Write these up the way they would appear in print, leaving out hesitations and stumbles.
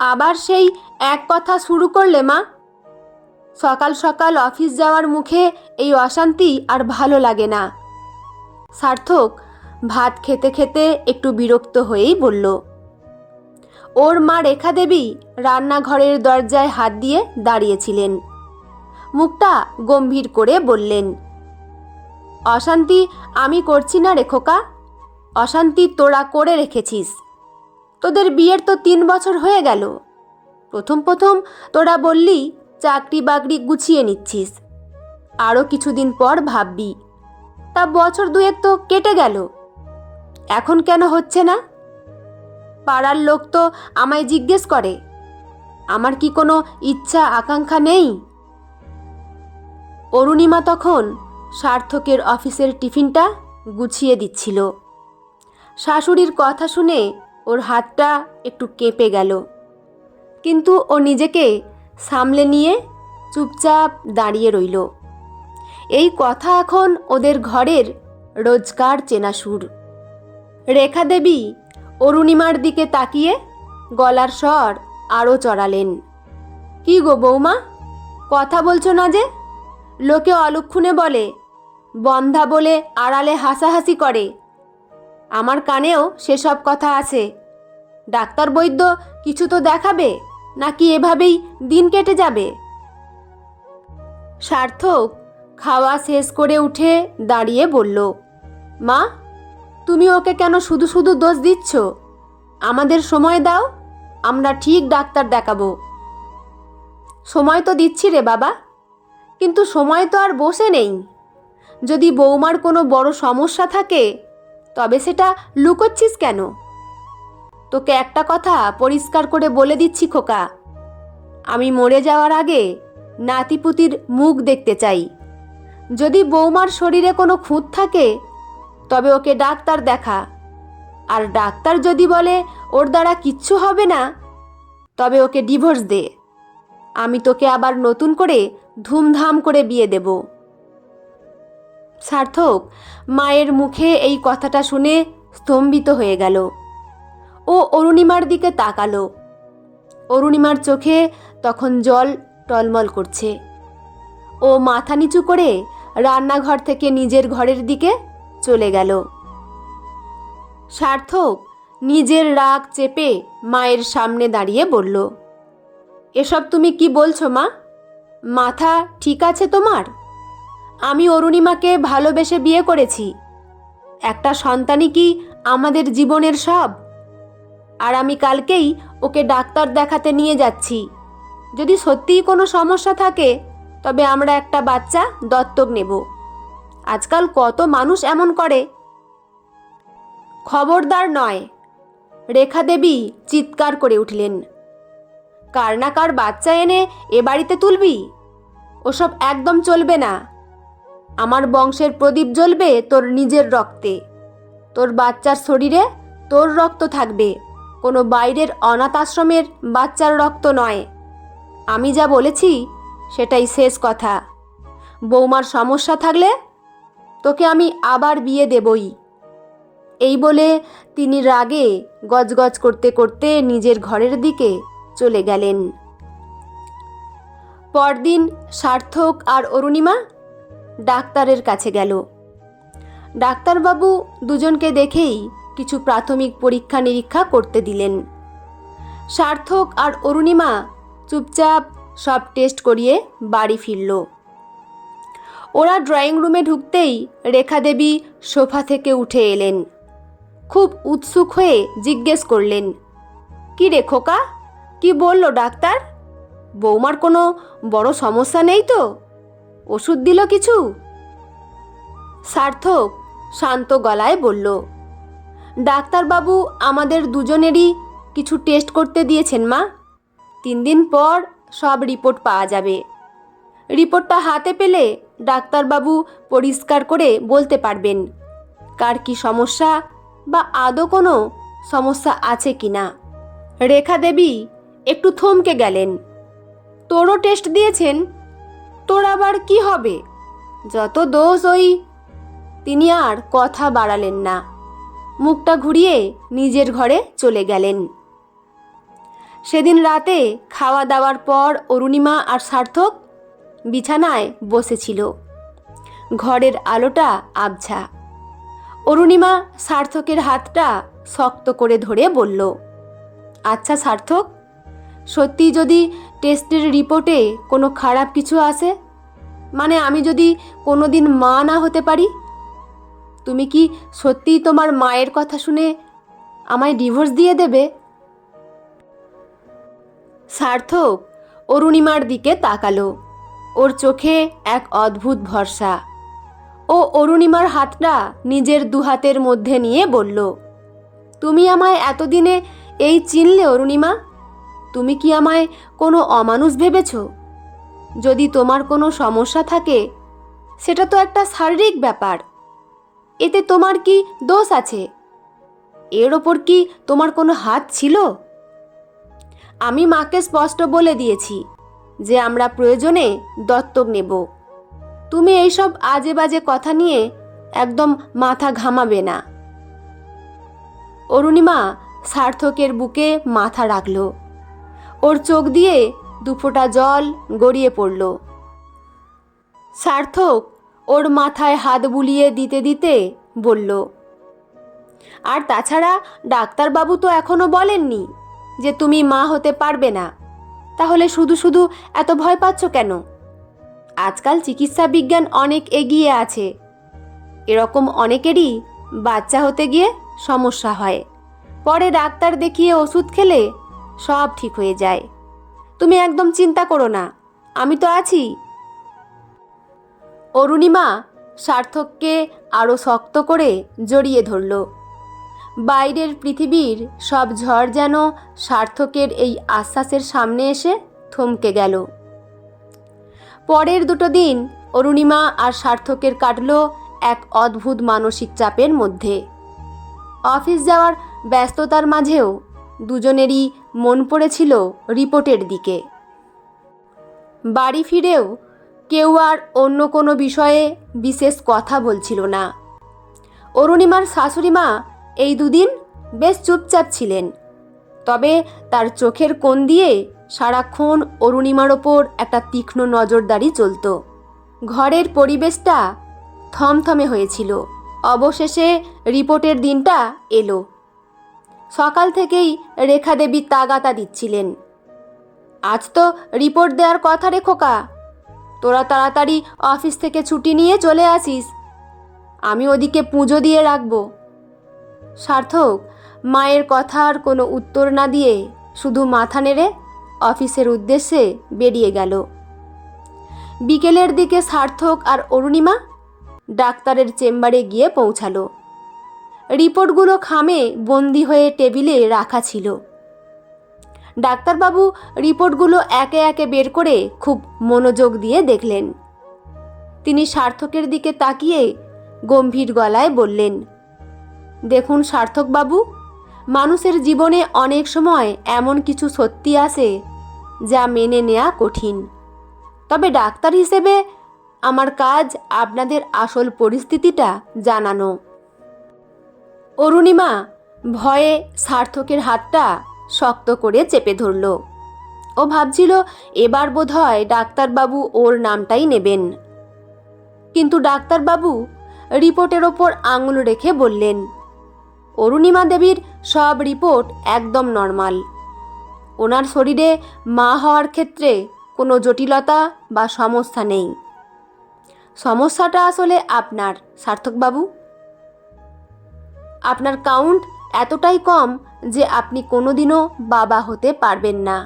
আবার সেই এক কথা শুরু করলে মা? সকাল সকাল অফিস যাওয়ার মুখে এই অশান্তি আর ভালো লাগে না। সার্থক ভাত খেতে খেতে একটু বিরক্ত হয়েই বলল। ওর মা রেখা দেবী রান্নাঘরের দরজায় হাত দিয়ে দাঁড়িয়েছিলেন। মুখটা গম্ভীর করে বললেন, অশান্তি আমি করছি না রে খোকা, অশান্তি তোরা করে রেখেছিস। তোদের বিয়ের তো 3 বছর হয়ে গেল। প্রথম প্রথম তোরা বললি চাকরি বাকরি গুছিয়ে নিচ্ছিস, আরও কিছুদিন পর ভাববি। তা বছর দুয়েক তো কেটে গেল, এখন কেন হচ্ছে না? পাড়ার লোক তো আমায় জিজ্ঞেস করে, আমার কি কোনো ইচ্ছা আকাঙ্ক্ষা নেই? অরুণিমা তখন সার্থকের অফিসের টিফিনটা গুছিয়ে দিচ্ছিল। শাশুড়ির কথা শুনে ওর হাতটা একটু কেঁপে গেল, কিন্তু ও নিজেকে সামলে নিয়ে চুপচাপ দাঁড়িয়ে রইল। এই কথা এখন ওদের ঘরের রোজকার চেনা সুর। রেখা দেবী অরুণিমার দিকে তাকিয়ে গলার স্বর আরও চড়ালেন, কি গো বৌমা, কথা বলছো না যে? লোকে অলক্ষণে বলে, বন্ধা বলে আড়ালে হাসাহাসি করে। আমার কানেও সেসব কথা আছে। ডাক্তার বৈদ্য কিছু তো দেখাবে, নাকি এভাবেই দিন কেটে যাবে? সার্থক খাওয়া শেষ করে উঠে দাঁড়িয়ে বলল, মা, তুমি ওকে কেন শুধু শুধু দোষ দিচ্ছ? আমাদের সময় দাও, আমরা ঠিক ডাক্তার দেখাবো। সময় তো দিচ্ছি রে বাবা, কিন্তু সময় তো আর বসে নেই। যদি বৌমার কোনো বড় সমস্যা থাকে তবে সেটা লুকোচ্ছিস কেন? তোকে একটা কথা পরিষ্কার করে বলে দিচ্ছি খোকা, আমি মরে যাওয়ার আগে নাতিপুতির মুখ দেখতে চাই। যদি বৌমার শরীরে কোনো খুঁত থাকে তবে ওকে ডাক্তার দেখা, আর ডাক্তার যদি বলে ওর দ্বারা কিচ্ছু হবে না তবে ওকে ডিভোর্স দে। আমি তোকে আবার নতুন করে ধুমধাম করে বিয়ে দেব। সার্থক মায়ের মুখে এই কথাটা শুনে স্তম্ভিত হয়ে গেল। ও অরুণিমার দিকে তাকালো। অরুণিমার চোখে তখন জল টলমল করছে। ও মাথা নিচু করে রান্নাঘর থেকে নিজের ঘরের দিকে চলে গেল। সার্থক নিজের রাগ চেপে মায়ের সামনে দাঁড়িয়ে বলল, এসব তুমি কি বলছো মা? মাথা ঠিক আছে তোমার? আমি অরুণিমাকে ভালোবেসে বিয়ে করেছি। একটা সন্তানই কি আমাদের জীবনের সব? আর আমি কালকেই ওকে ডাক্তার দেখাতে নিয়ে যাচ্ছি। যদি সত্যিই কোনো সমস্যা থাকে তবে আমরা একটা বাচ্চা দত্তক নেব। আজকাল কত মানুষ এমন করে। খবরদার নয়, রেখা দেবী চিৎকার করে উঠলেন, কার না কার বাচ্চা এনে এ বাড়িতে তুলবি? ওসব একদম চলবে না। আমার বংশের প্রদীপ জ্বলবে তোর নিজের রক্তে। তোর বাচ্চার শরীরে তোর রক্ত থাকবে, কোনো বাইরের অনাথ আশ্রমের বাচ্চার রক্ত নয়। আমি যা বলেছি সেটাই শেষ কথা। বৌমার সমস্যা থাকলে তোকে আমি আবার বিয়ে দেবই। এই বলে তিনি রাগে গজগজ করতে করতে নিজের ঘরের দিকে চলে গেলেন। পরদিন সার্থক আর অরুণিমা ডাক্তারের কাছে গেল। ডাক্তারবাবু দুজনকে দেখেই কিছু প্রাথমিক পরীক্ষা নিরীক্ষা করতে দিলেন। সার্থক আর অরুণিমা চুপচাপ সব টেস্ট করিয়ে বাড়ি ফিরল। ওরা ড্রয়িং রুমে ঢুকতেই রেখা দেবী সোফা থেকে উঠে এলেন। খুব উৎসুক হয়ে জিজ্ঞেস করলেন, কি রে খোকা, কি বলল ডাক্তার? বৌমার কোনো বড় সমস্যা নেই তো? ওষুধ দিল কিছু? সার্থক শান্ত গলায় বলল, ডাক্তারবাবু আমাদের দুজনেরই কিছু টেস্ট করতে দিয়েছেন মা। 3 দিন পর সব রিপোর্ট পাওয়া যাবে। রিপোর্টটা হাতে পেলে ডাক্তারবাবু পরিষ্কার করে বলতে পারবেন কার কি সমস্যা বা আদৌ কোনো সমস্যা আছে কি না। রেখা দেবী একটু থমকে গেলেন। তোরও টেস্ট দিয়েছেন? তোর আবার কি হবে? যত দোষ ওই। তিনি আর কথা বাড়ালেন না, মুখটা ঘুরিয়ে নিজের ঘরে চলে গেলেন। সেদিন রাতে খাওয়া দাওয়ার পর অরুণিমা আর সার্থক বিছানায় বসেছিল। ঘরের আলোটা আবছা। অরুণিমা সার্থকের হাতটা শক্ত করে ধরে বলল, আচ্ছা সার্থক, সত্যি যদি টেস্টের রিপোর্টে কোনো খারাপ কিছু আসে, মানে আমি যদি কোনো দিন মা না হতে পারি, তুমি কি সত্যিই তোমার মায়ের কথা শুনে আমায় ডিভোর্স দিয়ে দেবে? সার্থক অরুণিমার দিকে তাকালো। ওর চোখে এক অদ্ভুত ভরসা। ও অরুণিমার হাতটা নিজের দুহাতের মধ্যে নিয়ে বলল, তুমি আমায় এতদিনে এই চিনলে অরুণিমা? তুমি কি আমায় কোনো অমানুষ ভেবেছ? যদি তোমার কোনো সমস্যা থাকে, সেটা তো একটা শারীরিক ব্যাপার। এতে তোমার কি দোষ আছে? এর ওপর কি তোমার কোনো হাত ছিল? আমি মাকে স্পষ্ট বলে দিয়েছি যে আমরা প্রয়োজনে দত্তক নেব। তুমি এইসব আজে বাজে কথা নিয়ে একদম মাথা ঘামাবে না। অরুণিমা সার্থকের বুকে মাথা রাখল। ওর চোখ দিয়ে দুফোঁটা জল গড়িয়ে পড়ল। সার্থক ওর মাথায় হাত বুলিয়ে দিতে দিতে বলল, আর তাছাড়া ডাক্তারবাবু তো এখনো বলেননি যে তুমি মা হতে পারবে না। তাহলে শুধু শুধু এত ভয় পাচ্ছ কেন? আজকাল চিকিৎসা বিজ্ঞান অনেক এগিয়ে আছে। এরকম অনেকেরই বাচ্চা হতে গিয়ে সমস্যা হয়, পরে ডাক্তার দেখিয়ে ওষুধ খেলে সব ঠিক হয়ে যায়। তুমি একদম চিন্তা করো না, আমি তো আছি। অরুণিমা সার্থককে আরও শক্ত করে জড়িয়ে ধরল। বাইরের পৃথিবীর সব ঝড় যেন সার্থকের এই আশ্বাসের সামনে এসে থমকে গেল। পরের দুটো দিন অরুণিমা আর সার্থকের কাটল এক অদ্ভুত মানসিক চাপের মধ্যে। অফিস যাওয়ার ব্যস্ততার মাঝেও দুজনেরই মন পড়েছিল রিপোর্টের দিকে। বাড়ি ফিরেও কেউ আর অন্য কোনো বিষয়ে বিশেষ কথা বলছিল না। অরুণিমার শাশুড়িমা এই দুদিন বেশ চুপচাপ ছিলেন, তবে তার চোখের কোণ দিয়ে সারাক্ষণ অরুণিমার ওপর একটা তীক্ষ্ণ নজরদারি চলত। ঘরের পরিবেশটা থমথমে হয়েছিল। অবশেষে রিপোর্টের দিনটা এলো। সকাল থেকেই রেখা দেবী তাগাতা দিচ্ছিলেন, আজ তো রিপোর্ট দেওয়ার কথা রে খোকা, তোরা তাড়াতাড়ি অফিস থেকে ছুটি নিয়ে চলে আসিস, আমি ওদিকে পুজো দিয়ে রাখবো। সার্থক মায়ের কথার কোনো উত্তর না দিয়ে শুধু মাথা নেড়ে অফিসের উদ্দেশ্যে বেরিয়ে গেল। বিকেলের দিকে সার্থক আর অরুণিমা ডাক্তারের চেম্বারে গিয়ে পৌঁছালো। রিপোর্টগুলো খামে বন্দি হয়ে টেবিলে রাখা ছিল। ডাক্তারবাবু রিপোর্টগুলো একে একে বের করে খুব মনোযোগ দিয়ে দেখলেন। তিনি সার্থকের দিকে তাকিয়ে গম্ভীর গলায় বললেন, দেখুন সার্থকবাবু, মানুষের জীবনে অনেক সময় এমন কিছু সত্যি আসে যা মেনে নেওয়া কঠিন। তবে ডাক্তার হিসেবে আমার কাজ আপনাদের আসল পরিস্থিতিটা জানানো। অরুণিমা ভয়ে সার্থকের হাতটা শক্ত করে চেপে ধরল। ও ভাবছিল এবার বোধহয় ডাক্তারবাবু ওর নামটাই নেবেন। কিন্তু ডাক্তারবাবু রিপোর্টের ওপর আঙুল রেখে বললেন, অরুণিমা দেবীর সব রিপোর্ট একদম নর্মাল। ওনার শরীরে মা হওয়ার ক্ষেত্রে কোনো জটিলতা বা সমস্যা নেই। সমস্যাটা আসলে আপনার সার্থকবাবু। আপনার কাউন্ট এতটাই কম যে আপনি কোনোদিনও বাবা হতে পারবেন না।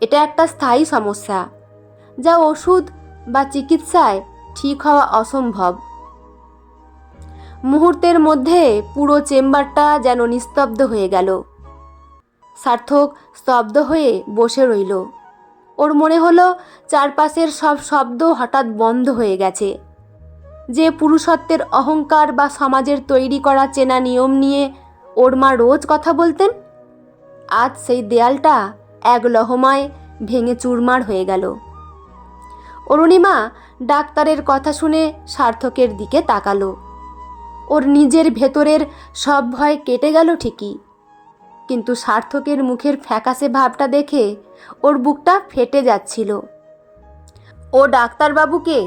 এটা একটা স্থায়ী সমস্যা, যা ওষুধ বা চিকিৎসায় ঠিক হওয়া অসম্ভব। মুহূর্তের মধ্যে পুরো চেম্বারটা যেন নিস্তব্ধ হয়ে গেল। সার্থক স্তব্ধ হয়ে বসে রইল। ওর মনে হলো চারপাশের সব শব্দ হঠাৎ বন্ধ হয়ে গেছে। যে পুরুষত্বের অহংকার বা সমাজের তৈরি করা চেনা নিয়ম নিয়ে ওর মা রোজ কথা বলতেন, আজ সেই দেয়ালটা এক লহমায় ভেঙে চুরমার হয়ে গেল। অরুণিমা ডাক্তারের কথা শুনে সার্থকের দিকে তাকালো। ওর নিজের ভেতরের সব ভয় কেটে গেল ঠিকই, কিন্তু সার্থকের মুখের ফ্যাকাশে ভাবটা দেখে ওর বুকটা ফেটে যাচ্ছিল। ও ডাক্তারবাবুকে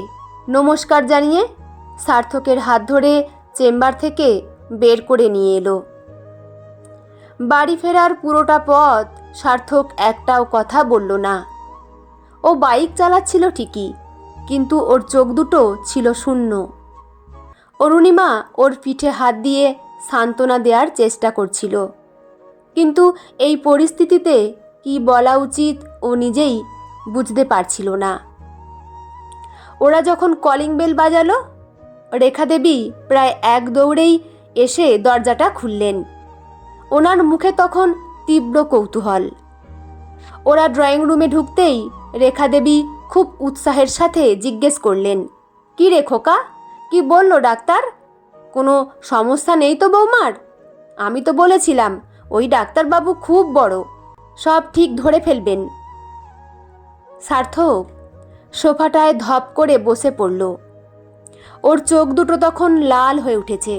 নমস্কার জানিয়ে সার্থকের হাত ধরে চেম্বার থেকে বের করে নিয়ে এলো। বাড়ি ফেরার পুরোটা পথ সার্থক একটাও কথা বলল না। ও বাইক চালাচ্ছিল ঠিকই, কিন্তু ওর চোখ দুটো ছিল শূন্য। অরুণিমা ওর পিঠে হাত দিয়ে সান্ত্বনা দেওয়ার চেষ্টা করছিল, কিন্তু এই পরিস্থিতিতে কি বলা উচিত ও নিজেই বুঝতে পারছিল না। ওরা যখন কলিং বেল বাজালো, রেখা দেবী প্রায় এক দৌড়েই এসে দরজাটা খুললেন। ওনার মুখে তখন তীব্র কৌতূহল। ওরা ড্রয়িং রুমে ঢুকতেই রেখা দেবী খুব উৎসাহের সাথে জিজ্ঞেস করলেন, কি রে খোকা, কি বললো ডাক্তার? কোনো সমস্যা নেই তো বৌমার? আমি তো বলেছিলাম ওই ডাক্তারবাবু খুব বড়, সব ঠিক ধরে ফেলবেন। সার্থক সোফাটায় ধপ করে বসে পড়ল। ওর চোখ দুটো তখন লাল হয়ে উঠেছে।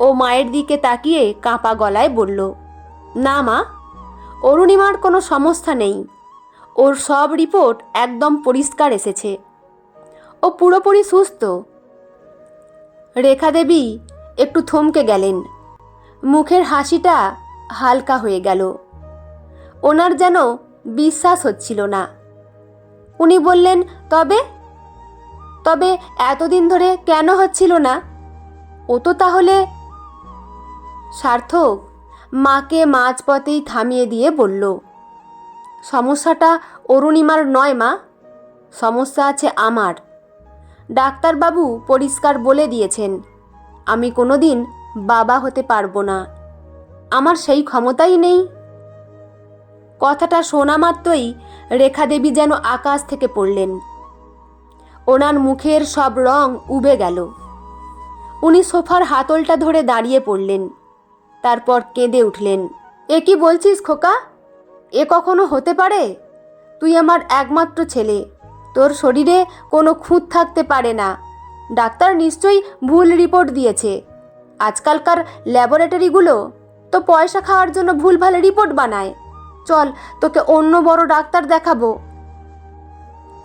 ও মায়ের দিকে তাকিয়ে কাঁপা গলায় বলল, না মা, অরুণিমার কোনো সমস্যা নেই। ওর সব রিপোর্ট একদম পরিষ্কার এসেছে, ও পুরোপুরি সুস্থ। রেখা দেবী একটু থমকে গেলেন। মুখের হাসিটা হালকা হয়ে গেল। ওনার যেন বিশ্বাস হচ্ছিল না। উনি বললেন, তবে তবে এতদিন ধরে কেন হচ্ছিল না? ও তো তাহলে... সার্থক মাকে মাঝপথেই থামিয়ে দিয়ে বলল, সমস্যাটা অরুণিমার নয় মা, সমস্যা আছে আমার। ডাক্তারবাবু পরিষ্কার বলে দিয়েছেন আমি কোনোদিন বাবা হতে পারবো না, আমার সেই ক্ষমতাই নেই। কথাটা শোনা মাত্রই রেখা দেবী যেন আকাশ থেকে পড়লেন। ওনার মুখের সব রং উবে গেল। উনি সোফার হাতলটা ধরে দাঁড়িয়ে পড়লেন, তারপর কেঁদে উঠলেন। এ কি বলছিস খোকা? এ কখনো হতে পারে? তুই আমার একমাত্র ছেলে, তোর শরীরে কোনো খুঁত থাকতে পারে না। ডাক্তার নিশ্চয়ই ভুল রিপোর্ট দিয়েছে। আজকালকার ল্যাবরেটরিগুলো তো পয়সা খাওয়ার জন্য ভুলভাল রিপোর্ট বানায়। চল, তোকে অন্য বড় ডাক্তার দেখাবো।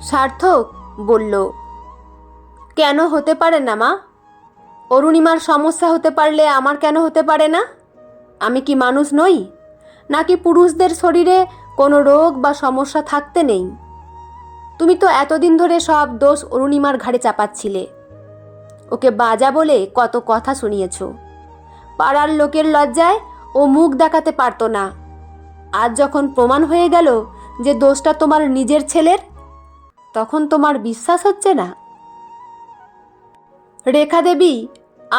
সার্থক বলল, কেন হতে পারে না মা? অরুণিমার সমস্যা হতে পারলে আমার কেন হতে পারে না? আমি কি মানুষ নই? নাকি পুরুষদের শরীরে কোনো রোগ বা সমস্যা থাকতে নেই? তুমি তো এতদিন ধরে সব দোষ অরুণিমার ঘাড়ে চাপাচ্ছিলে। ওকে বাজা বলে কত কথা শুনিয়েছ। পাড়ার লোকের লজ্জায় ও মুখ দেখাতে পারতো না। আজ যখন প্রমাণ হয়ে গেল যে দোষটা তোমার নিজের ছেলের, তখন তোমার বিশ্বাস হচ্ছে না? রেখা দেবী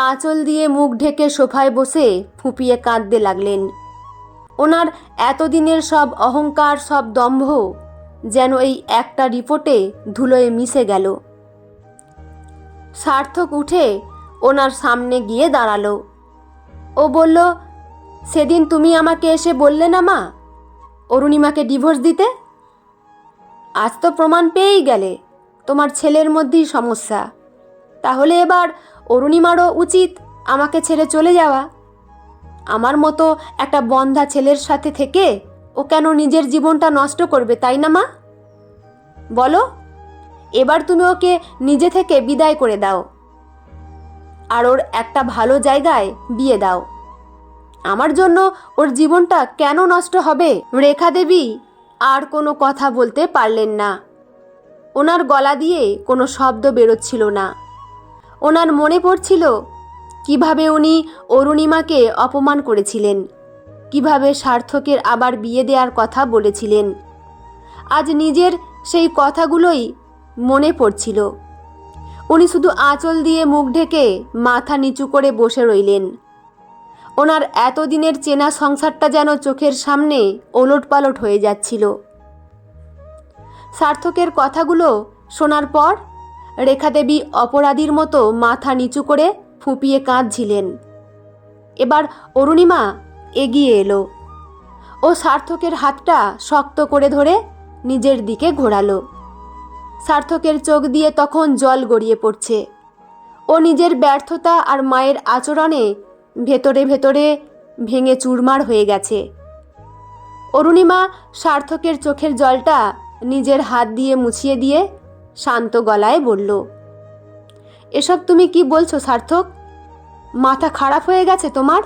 আঁচল দিয়ে মুখ ঢেকে সোফায় বসে ফুঁপিয়ে কাঁদতে লাগলেন। ওনার এতদিনের সব অহংকার, সব দম্ভ যেন এই একটা রিপোর্টে ধুলোয় মিশে গেল। সার্থক উঠে ওনার সামনে গিয়ে দাঁড়ালো। ও বলল, সেদিন তুমি আমাকে এসে বললে না মা, অরুণিমাকে ডিভোর্স দিতে? আজ তো প্রমাণ পেয়েই গেলে তোমার ছেলের মধ্যেই সমস্যা। তাহলে এবার অরুণিমারও উচিত আমাকে ছেড়ে চলে যাওয়া। আমার মতো একটা বন্ধা ছেলের সাথে থেকে ও কেন নিজের জীবনটা নষ্ট করবে, তাই না মা? বলো, এবার তুমি ওকে নিজে থেকে বিদায় করে দাও, আর ওর একটা ভালো জায়গায় বিয়ে দাও। আমার জন্য ওর জীবনটা কেন নষ্ট হবে? রেখা দেবী আর কোনো কথা বলতে পারলেন না। ওনার গলা দিয়ে কোনো শব্দ বেরোচ্ছিল না। ওনার মনে পড়ছিল কিভাবে উনি অরুণিমাকে অপমান করেছিলেন, কিভাবে সার্থকের আবার বিয়ে দেওয়ার কথা বলেছিলেন। আজ নিজের সেই কথাগুলোই মনে পড়ছিল। উনি শুধু আঁচল দিয়ে মুখ ঢেকে মাথা নিচু করে বসে রইলেন। ওনার এতদিনের চেনা সংসারটা যেন চোখের সামনে ওলটপালট হয়ে যাচ্ছিল। সার্থকের কথাগুলো শোনার পর রেখা দেবী অপরাধীর মতো মাথা নিচু করে ফুঁপিয়ে কাঁদছিলেন। এবার অরুণিমা এগিয়ে এলো। ও সার্থকের হাতটা শক্ত করে ধরে নিজের দিকে ঘোরালো। সার্থকের চোখ দিয়ে তখন জল গড়িয়ে পড়ছে। ও নিজের ব্যর্থতা আর মায়ের আচরণে ভেতরে ভেতরে ভেঙে চুরমার হয়ে গেছে। অরুণিমা সার্থকের চোখের জলটা নিজের হাত দিয়ে মুছিয়ে দিয়ে শান্ত গলায় বলল, এসব তুমি কি বলছো সার্থক? মাথা খারাপ হয়ে গেছে তোমার?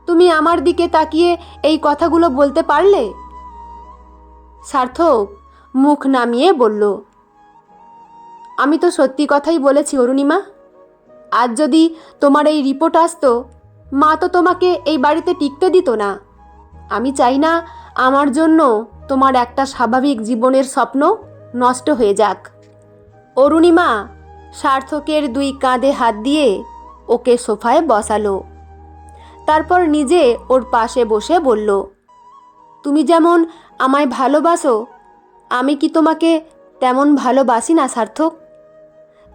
তুমি আমার দিকে তাকিয়ে এই কথাগুলো বলতে পারলে? সার্থক মুখ নামিয়ে বলল, আমি তো সত্যি কথাই বলেছি অরুণিমা। আজ যদি তোমার এই রিপোর্ট আসতো, মা তো তোমাকে এই বাড়িতে টিকতে দিত না। আমি চাই না আমার জন্য তোমার একটা স্বাভাবিক জীবনের স্বপ্ন নষ্ট হয়ে যাক। অরুণিমা সার্থকের দুই কাঁধে হাত দিয়ে ওকে সোফায় বসালো। তারপর নিজে ওর পাশে বসে বলল, তুমি যেমন আমায় ভালোবাসো, আমি কি তোমাকে তেমন ভালোবাসি না সার্থক?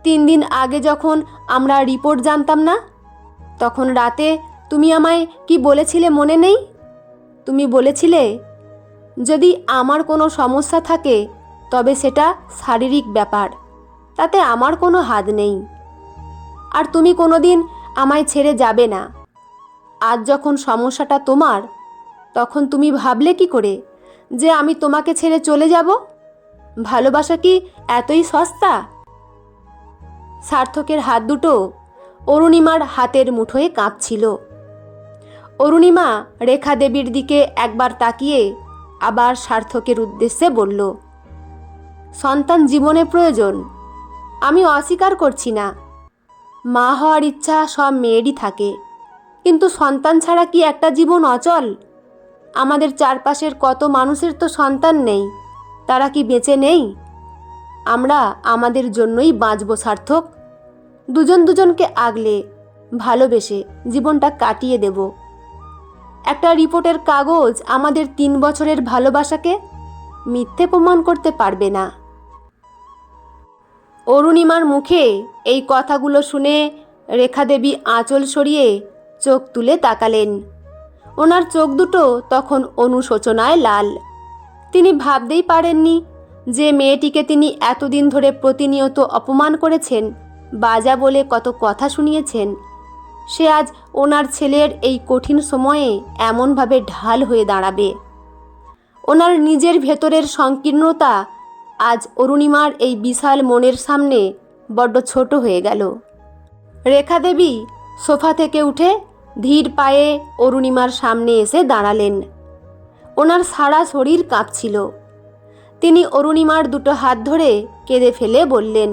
3 দিন আগে যখন আমরা রিপোর্ট জানতাম না, তখন রাতে তুমি আমায় কি বলেছিলে মনে নেই? তুমি বলেছিলে, যদি আমার কোনো সমস্যা থাকে তবে সেটা শারীরিক ব্যাপার, তাতে আমার কোনো হাত নেই। আর তুমি কোনোদিন আমায় ছেড়ে যাবে না। আজ যখন সমস্যাটা তোমার, তখন তুমি ভাবলে কি করে যে আমি তোমাকে ছেড়ে চলে যাব? ভালোবাসা কি এতই সস্তা? সার্থকের হাত দুটো অরুণিমার হাতের মুঠোয় কাঁপছিল। অরুণিমা রেখা দেবীর দিকে একবার তাকিয়ে আবার সার্থকের উদ্দেশ্যে বলল, সন্তান জীবনে প্রয়োজন, আমি অস্বীকার করছি না। মা হওয়ার ইচ্ছা সব মেয়েরই থাকে, কিন্তু সন্তান ছাড়া কি একটা জীবন অচল? আমাদের চারপাশের কত মানুষের তো সন্তান নেই, তারা কি বেঁচে নেই? আমরা আমাদের জন্যই বাঁচব সার্থক। দুজন দুজনকে আগলে ভালোবেসে জীবনটা কাটিয়ে দেব। একটা রিপোর্টের কাগজ আমাদের 3 বছরের ভালোবাসাকে মিথ্যে প্রমাণ করতে পারবে না। অরুণিমার মুখে এই কথাগুলো শুনে রেখা দেবী আঁচল সরিয়ে চোখ তুলে তাকালেন। ওনার চোখ দুটো তখন অনুশোচনায় লাল। তিনি ভাবতেই পারেননি যে মেয়েটিকে তিনি এতদিন ধরে প্রতিনিয়ত অপমান করেছেন, বাজা বলে কত কথা শুনিয়েছেন, সে আজ ওনার ছেলের এই কঠিন সময়ে এমনভাবে ঢাল হয়ে দাঁড়াবে। ওনার নিজের ভেতরের সংকীর্ণতা আজ অরুণিমার এই বিশাল মনের সামনে বড্ড ছোট হয়ে গেল। রেখা দেবী সোফা থেকে উঠে ধীর পায়ে অরুণিমার সামনে এসে দাঁড়ালেন। ওনার সারা শরীর কাঁপছিল। তিনি অরুণিমার দুটো হাত ধরে কেঁদে ফেলে বললেন,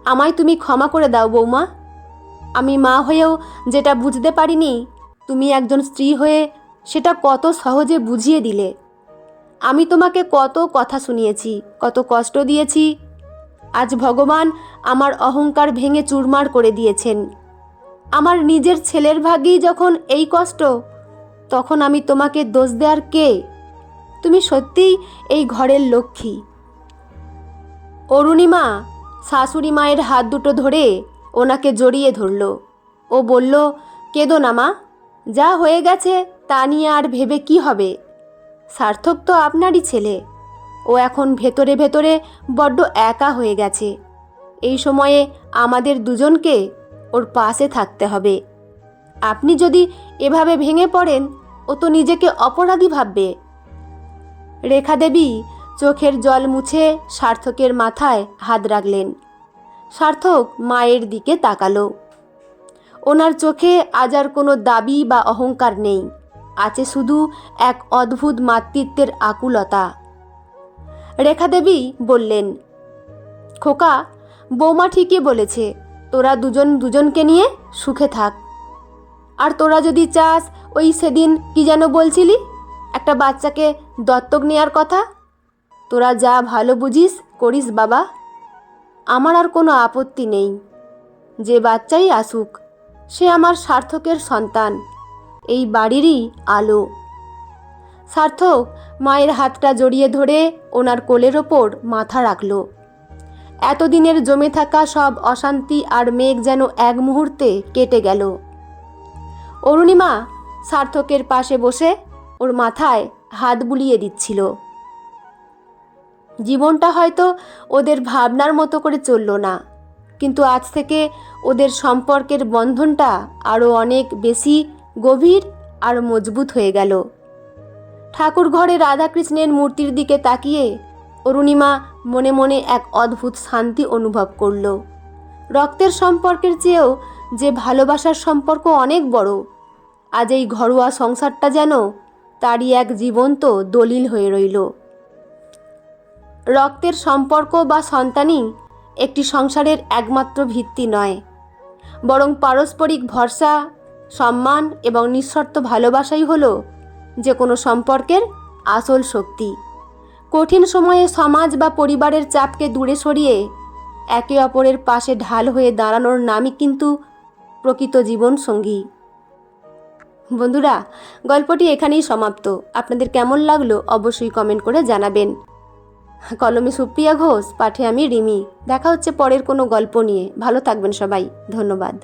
আমায় তুমি ক্ষমা করে দাও বৌমা। আমি মা হয়েও যেটা বুঝতে পারিনি, তুমি একজন স্ত্রী হয়ে সেটা কত সহজে বুঝিয়ে দিলে। আমি তোমাকে কত কথা শুনিয়েছি, কত কষ্ট দিয়েছি। আজ ভগবান আমার অহংকার ভেঙে চুরমার করে দিয়েছেন। আমার নিজের ছেলের ভাগ্যেই যখন এই কষ্ট, তখন আমি তোমাকে দোষ দেওয়ার কে? তুমি সত্যিই এই ঘরের লক্ষ্মী। অরুণিমা শাশুড়ি মায়ের হাত দুটো ধরে ওনাকে জড়িয়ে ধরল। ও বলল, কেঁদো না মা, যা হয়ে গেছে তা নিয়ে আর ভেবে কি হবে? সার্থক তো আপনারই ছেলে। ও এখন ভেতরে ভেতরে বড্ড একা হয়ে গেছে। এই সময়ে আমাদের দুজনকে ওর পাশে থাকতে হবে। আপনি যদি এভাবে ভেঙে পড়েন, ও তো নিজেকে অপরাধী ভাববে। রেখা দেবী চোখের জল মুছে সার্থকের মাথায় হাত রাখলেন। সার্থক মায়ের দিকে তাকালো। ওনার চোখে আজ আর কোনো দাবি বা অহংকার নেই, আছে শুধু এক অদ্ভুত মাতৃত্বের আকুলতা। রেখা দেবী বললেন, খোকা, বৌমা ঠিকই বলেছে, তোরা দুজন দুজনকে নিয়ে সুখে থাক। আর তোরা যদি চাস, ওই সেদিন কি যেন বলছিলি, একটা বাচ্চাকে দত্তক নেওয়ার কথা, তোরা যা ভালো বুঝিস করিস বাবা। আমার আর কোনো আপত্তি নেই। যে বাচ্চাই আসুক, সে আমার সার্থকের সন্তান, এই বাড়িরই আলো। সার্থক মায়ের হাতটা জড়িয়ে ধরে ওনার কোলের ওপর মাথা রাখল। এতদিনের জমে থাকা সব অশান্তি আর মেঘ যেন এক মুহূর্তে কেটে গেল। অরুণিমা সার্থকের পাশে বসে ওর মাথায় হাত বুলিয়ে দিচ্ছিল। জীবনটা হয়তো ওদের ভাবনার মতো করে চলল না, কিন্তু আজ থেকে ওদের সম্পর্কের বন্ধনটা আরও অনেক বেশি গভীর আর মজবুত হয়ে গেল। ঠাকুর ঘরে রাধাকৃষ্ণের মূর্তির দিকে তাকিয়ে অরুণিমা মনে মনে এক অদ্ভুত শান্তি অনুভব করল। রক্তের সম্পর্কের চেয়েও যে ভালোবাসার সম্পর্ক অনেক বড়। আজ এই ঘরোয়া সংসারটা যেন তারই এক জীবন্ত দলিল হয়ে রইল। রক্তের সম্পর্ক বা সন্তানই একটি সংসারের একমাত্র ভিত্তি নয়, বরং পারস্পরিক ভরসা, সম্মান এবং নিঃশর্ত ভালোবাসাই হলো যে কোনো সম্পর্কের আসল শক্তি। কঠিন সময়ে সমাজ বা পরিবারের চাপকে দূরে সরিয়ে একে অপরের পাশে ঢাল হয়ে দাঁড়ানোর নামই কিন্তু প্রকৃত জীবনসঙ্গী। বন্ধুরা, গল্পটি এখানেই সমাপ্ত। আপনাদের কেমন লাগলো অবশ্যই কমেন্ট করে জানাবেন। কলমে সুপ্রিয়া ঘোষ, পাঠে আমি রিমি। দেখা হচ্ছে পরের কোনো গল্প নিয়ে। ভালো থাকবেন সবাই। ধন্যবাদ।